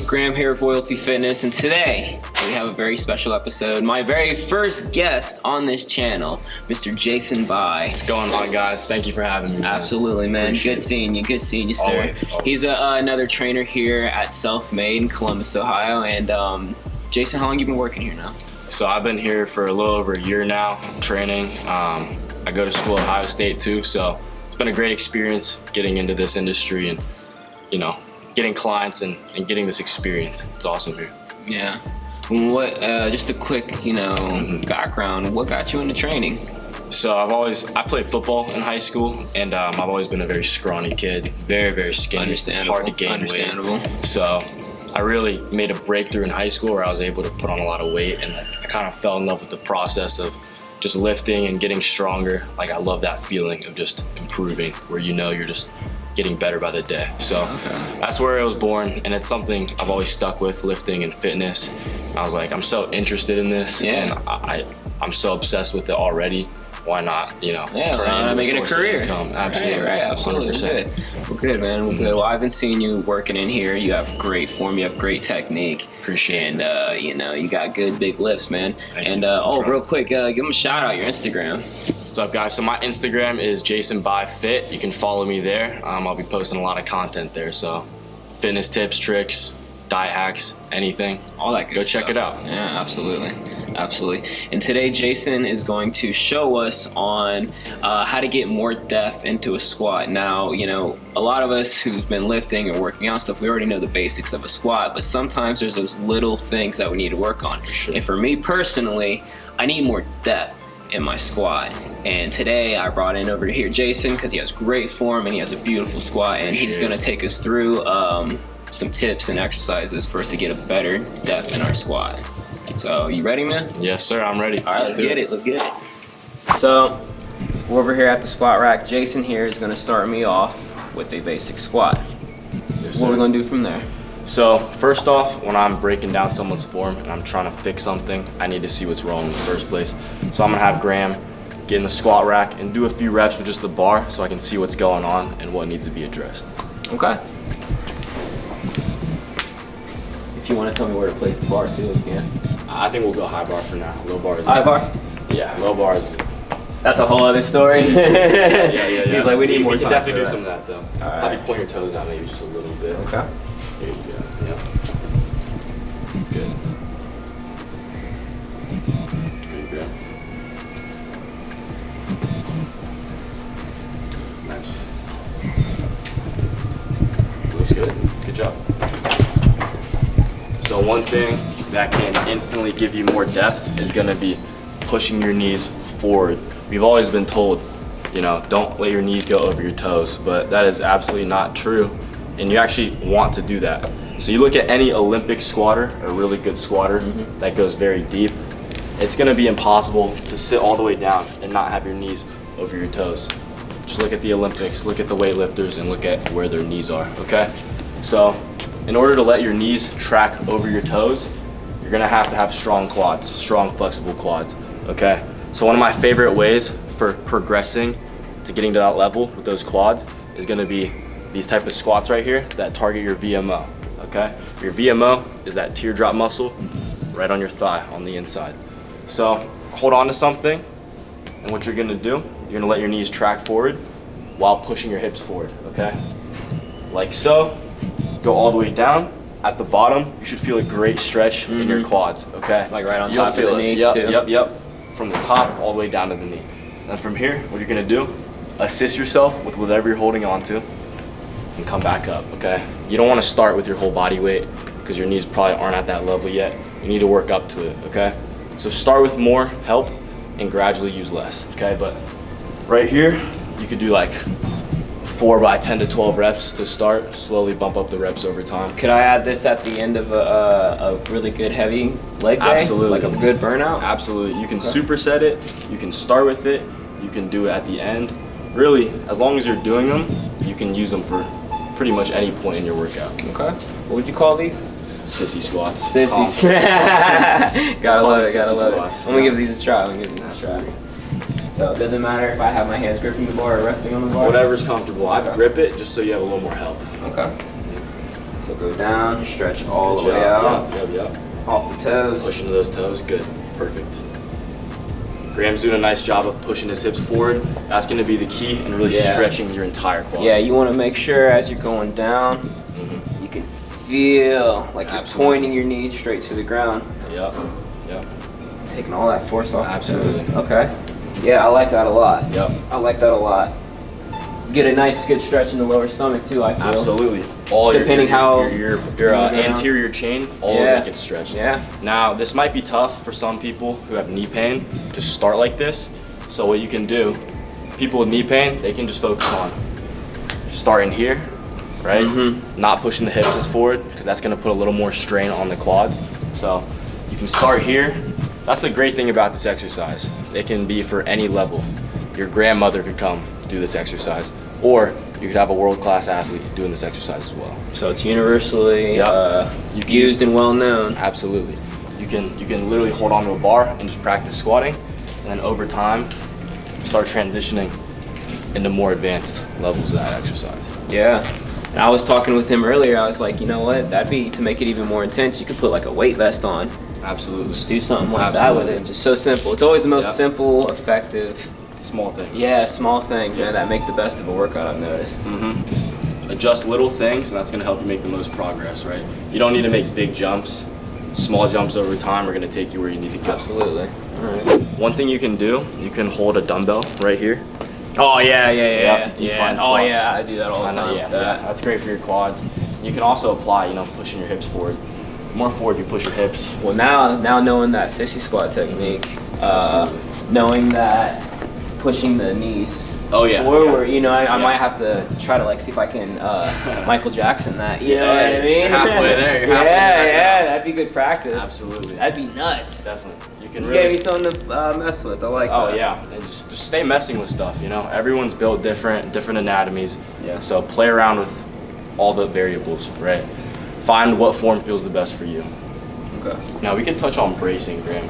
Graham here with Loyalty Fitness, and today we have a very special episode. My very first guest on this channel, Mr. Jason Bai. What's going on, guys? Thank you for having me. Absolutely, man. Good seeing you, sir. Always. He's another trainer here at Self-Made in Columbus, Ohio. And Jason, how long you been working here now? So I've been here for a little over a year now, training. I go to school at Ohio State too, so it's been a great experience getting into this industry and, you know, getting clients and getting this experience. It's awesome here. Yeah. What? Just a quick, background. What got you into training? So I played football in high school, and I've always been a very scrawny kid, very, very skinny, Understandable. hard to gain Understandable. weight. So I really made a breakthrough in high school where I was able to put on a lot of weight, and I kind of fell in love with the process of just lifting and getting stronger. Like, I love that feeling of just improving, where you're just getting better by the day. So That's where it was born, and it's something I've always stuck with, lifting and fitness. I was like, I'm so interested in this, and I'm so obsessed with it already. Why not, turn it into making a career. Income. Absolutely. Right, absolutely. 100%. Well, good, man. Well, good. Well, I've been seeing you working in here. You have great form. You have great technique. Appreciate it. You got good big lifts, man. Thank you. Real quick, give them a shout out, your Instagram. What's up, guys? So my Instagram is Jason Bai Fit. You can follow me there. I'll be posting a lot of content there. So fitness tips, tricks, diet hacks, anything. All that good stuff. Go check it out. Yeah, absolutely. Absolutely. And today Jason is going to show us on how to get more depth into a squat. Now, a lot of us who's been lifting or working out stuff, we already know the basics of a squat, but sometimes there's those little things that we need to work on. Sure. And for me personally, I need more depth in my squat. And today I brought in over here Jason because he has great form and he has a beautiful squat, and he's going to take us through some tips and exercises for us to get a better depth in our squat. So, you ready, man? Yes, sir. I'm ready. All right, let's get it. So, we're over here at the squat rack. Jason here is going to start me off with a basic squat. Yes, what are we going to do from there? So, first off, when I'm breaking down someone's form and I'm trying to fix something, I need to see what's wrong in the first place. So I'm going to have Graham get in the squat rack and do a few reps with just the bar so I can see what's going on and what needs to be addressed. Okay. If you want to tell me where to place the bar too, you can. I think we'll go high bar for now. Low bar is... High bar? Yeah, low bar is... That's a whole other story. Yeah. He's like, we need more time. You can definitely do some of that, though. All right. Probably point your toes out maybe just a little bit. Okay. There you go. Yep. Good. Good, Graham. Nice. Looks good. Good job. So one thing that can instantly give you more depth is going to be pushing your knees forward. We've always been told, don't let your knees go over your toes, but that is absolutely not true, and you actually want to do that. So you look at any Olympic squatter, a really good squatter that goes very deep, it's going to be impossible to sit all the way down and not have your knees over your toes. Just look at the Olympics, look at the weightlifters, and look at where their knees are, okay? So in order to let your knees track over your toes, you're gonna have to have strong quads, strong flexible quads, okay? So one of my favorite ways for progressing to getting to that level with those quads is gonna be these type of squats right here that target your VMO, okay? Your VMO is that teardrop muscle right on your thigh on the inside. So hold on to something, and what you're gonna do, you're gonna let your knees track forward while pushing your hips forward, okay? Like so. Go all the way down. At the bottom, you should feel a great stretch in your quads, okay? Like right on top of the knee, too? Yep. From the top all the way down to the knee. And from here, what you're gonna do, assist yourself with whatever you're holding on to and come back up, okay? You don't wanna start with your whole body weight because your knees probably aren't at that level yet. You need to work up to it, okay? So start with more help and gradually use less, okay? But right here, you could do like 4 by 10 to 12 reps to start, slowly bump up the reps over time. Could I add this at the end of a really good heavy leg day? Absolutely. Like a good burnout? Absolutely. You can superset it, you can start with it, you can do it at the end. Really, as long as you're doing them, you can use them for pretty much any point in your workout. Okay. What would you call these? Sissy squats. Sissies. Gotta love it, gotta love it. Let me give these a try, So it doesn't matter if I have my hands gripping the bar or resting on the bar? Whatever's comfortable. I grip it just so you have a little more help. Okay. So go down, stretch all the Good way job. out, Yep. off the toes. Push into those toes. Good. Perfect. Graham's doing a nice job of pushing his hips forward. That's going to be the key and really Yeah. stretching your entire quad. Yeah, you want to make sure as you're going down, you can feel like you're Absolutely. pointing your knees straight to the ground, Yep. Yep. taking all that force off. Absolutely. The toes. Okay. Yeah, I like that a lot. Yep. I like that a lot. Get a nice, good stretch in the lower stomach too. I feel. Absolutely. All Depending how your you go down. anterior chain, all of Yeah. it gets stretched. Yeah. Now, this might be tough for some people who have knee pain to start like this. So what you can do, people with knee pain, they can just focus on starting here, right? Not pushing the hips as forward because that's going to put a little more strain on the quads. So you can start here. That's the great thing about this exercise. It can be for any level. Your grandmother could come do this exercise, or you could have a world-class athlete doing this exercise as well. So it's universally Yep. You can- used and well known. Absolutely. You can literally hold onto a bar and just practice squatting, and then over time, start transitioning into more advanced levels of that exercise. Yeah. And I was talking with him earlier. I was like, you know what? That'd be to make it even more intense. You could put like a weight vest on. Absolutely. Just do something like that Absolutely. with it. Just so simple. It's always the most Yep. simple, effective. Small thing. Yeah, small things, man, Yes. that make the best of a workout. I've noticed. Adjust little things, and that's going to help you make the most progress, right? You don't need to make big jumps. Small jumps over time are going to take you where you need to go. Absolutely. All right. One thing you can do, you can hold a dumbbell right here. Oh yeah, Yep, yeah. decline Oh squats. yeah, I do that all the I know, time. yeah, that's great for your quads. You can also apply, pushing your hips forward. The more forward you push your hips, Well, now knowing that sissy squat technique, Absolutely. knowing that pushing the knees Oh, yeah, forward, yeah. I Yeah. might have to try to see if I can Michael Jackson that. You know Yeah, what I mean? you're halfway there, you're yeah, halfway there. yeah, that'd be good practice. absolutely, That'd be nuts. definitely. You can You really. gave me something to mess with. I like Oh that. yeah, and just stay messing with stuff. Everyone's built different anatomies. Yeah. So play around with all the variables, right? Find what form feels the best for you. Okay. Now we can touch on bracing, Graham.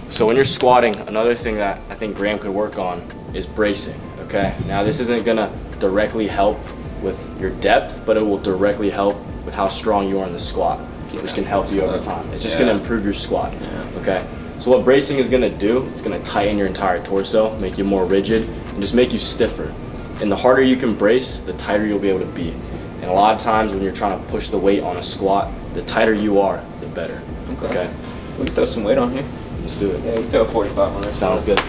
So when you're squatting, another thing that I think Graham could work on is bracing. Okay. Now this isn't gonna directly help with your depth, but it will directly help with how strong you are in the squat, which can help you over time. It's just gonna improve your squat. Okay. So what bracing is gonna do, it's gonna tighten your entire torso, make you more rigid, and just make you stiffer. And the harder you can brace, the tighter you'll be able to be. And a lot of times when you're trying to push the weight on a squat, the tighter you are, the better. Okay. We can throw some weight on here. Let's do it. Yeah, we can throw a 45 on there. Sounds good.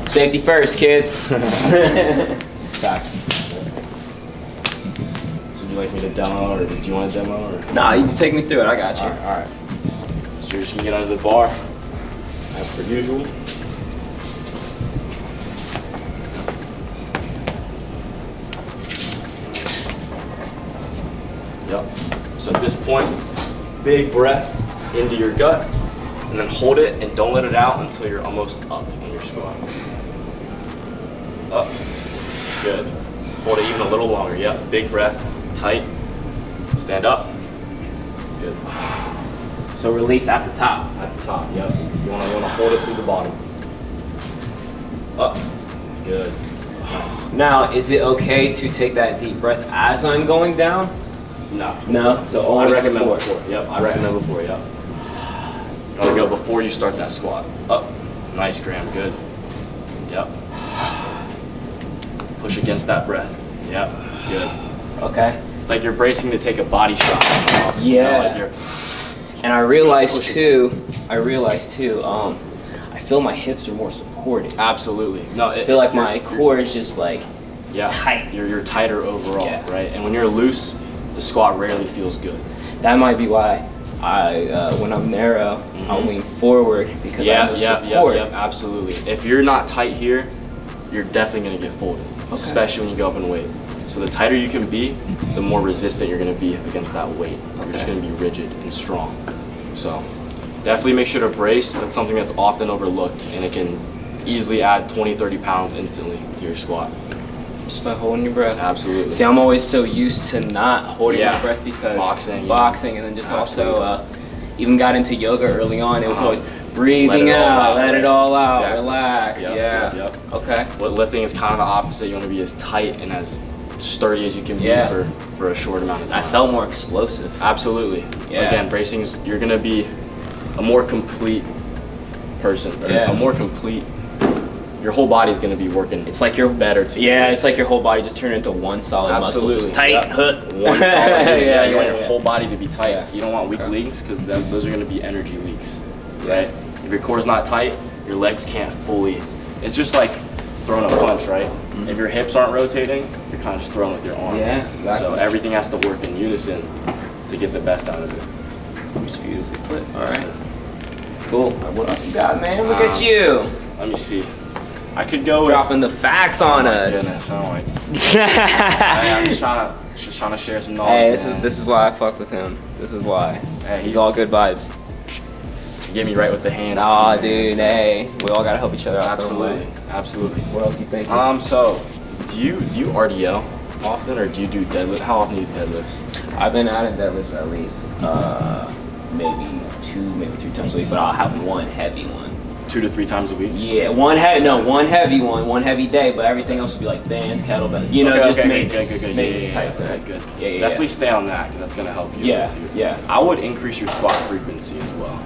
Safety first, kids. Back. So do you like me to demo, or did you want to demo, or? Nah, you can take me through it. I got you. All right. So you're just gonna get under the bar, as per usual. Yep. So at this point, big breath into your gut, and then hold it and don't let it out until you're almost up on your squat. Up. Good. Hold it even a little longer. Yep. Big breath. Tight. Stand up. Good. So release at the top. At the top. Yep. You wanna hold it through the bottom. Up. Good. Nice. Now, is it okay to take that deep breath as I'm going down? No. No? So I always recommend before. before. Yep. I recommend before. Yep. Gotta go before you start that squat. Up. Nice, Graham. Good. Yep. Push against that breath. Yep. Good. Okay. It's like you're bracing to take a body shot. Yeah. Like you're, And I realized Push too, I feel my hips are more supported. absolutely. No. I feel like my core is just like, yeah. tight. You're tighter overall, Yeah. right? And when you're loose, the squat rarely feels good. that might be why when I'm narrow, I'll lean forward because I have the support. Absolutely. If you're not tight here, you're definitely gonna get folded, especially when you go up in weight. So the tighter you can be, the more resistant you're gonna be against that weight. You're just gonna be rigid and strong. So definitely make sure to brace. That's something that's often overlooked, and it can easily add 20, 30 pounds instantly to your squat. Just by holding your breath. Absolutely. See, I'm always so used to not holding Yeah. my breath because Boxing, yeah. boxing, and then just also even got into yoga early on. It was always breathing Let it all out, out, let right? it all out, Exactly. relax. Yep, Yeah. yep. Okay. What lifting is kind of the opposite. You want to be as tight and as sturdy as you can be Yeah. for a short amount of I time. felt more explosive. Absolutely. Yeah. Again, bracing's, you're gonna be a more complete person. Or Yeah. A more complete. Your whole body's gonna be working. It's like your better together. Yeah, it's like your whole body just turned into one solid Absolutely. muscle. Just tight, Yep. hook. One solid unit. Yeah, You want yeah, your yeah. whole body to be tight. Yeah. You don't want weak legs because those are going to be energy leaks, right? If your core's not tight, your legs can't fully. It's just like throwing a punch, right? If your hips aren't rotating, you're kind of just throwing with your arm. Yeah, exactly. So everything has to work in unison to get the best out of it. It's beautifully put. All Yes, right. sir. Cool. What else you got, man? Look at you. Let me see. I could go with. Dropping the facts on us. Goodness, I don't like. I'm just trying to share some knowledge. Hey, man. this is why I fuck with him. This is why. Hey, He's all good vibes. You get me right with the hands. Nah, too, man, dude. so- Hey, we all gotta help each other out. some Absolutely, way. absolutely. What else you think? So, do you RDL often, or do you do deadlift? How often do you deadlifts? I've been out of deadlifts at least maybe 2, maybe 3 times a week, but I'll have one heavy one. 2 to 3 times a week. Yeah, one heavy one, one heavy day, but everything else would be like bands, kettlebells, you know, just maintenance, good. maintenance Yeah, type thing. okay, good. Yeah. Definitely stay on that because that's gonna help you. Yeah, with your- yeah. I would increase your squat frequency as well.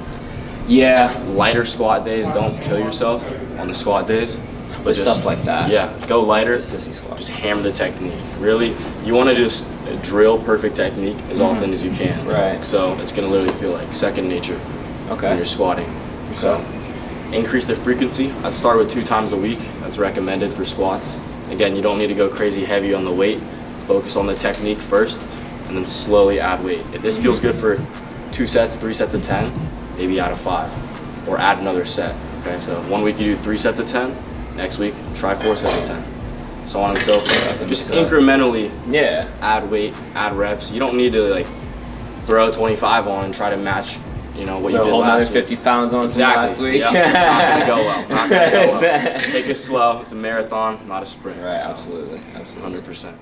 Yeah, Lighter squat days. Don't kill yourself on the squat days. But with stuff like that. Yeah, go lighter. Sissy squat. Just hammer the technique. Really, you want to just drill perfect technique as often as you can. Right. So it's gonna literally feel like second nature when Okay. you're squatting. So increase the frequency. I'd start with 2 times a week. That's recommended for squats. Again, you don't need to go crazy heavy on the weight. Focus on the technique first, and then slowly add weight. If this feels good for 2 sets, 3 sets of 10, maybe add a 5, or add another set. Okay, so one week you do 3 sets of 10. Next week, try 4 sets of 10. So on and so forth. Just incrementally Yeah. add weight, add reps. You don't need to like throw 25 on and try to match, what you Throw a did whole nother last week. 50 pounds on from Exactly. last week. Yeah. It's not gonna go well. Not gonna go well. Take it slow. It's a marathon, not a sprint. Right, So, absolutely. 100%.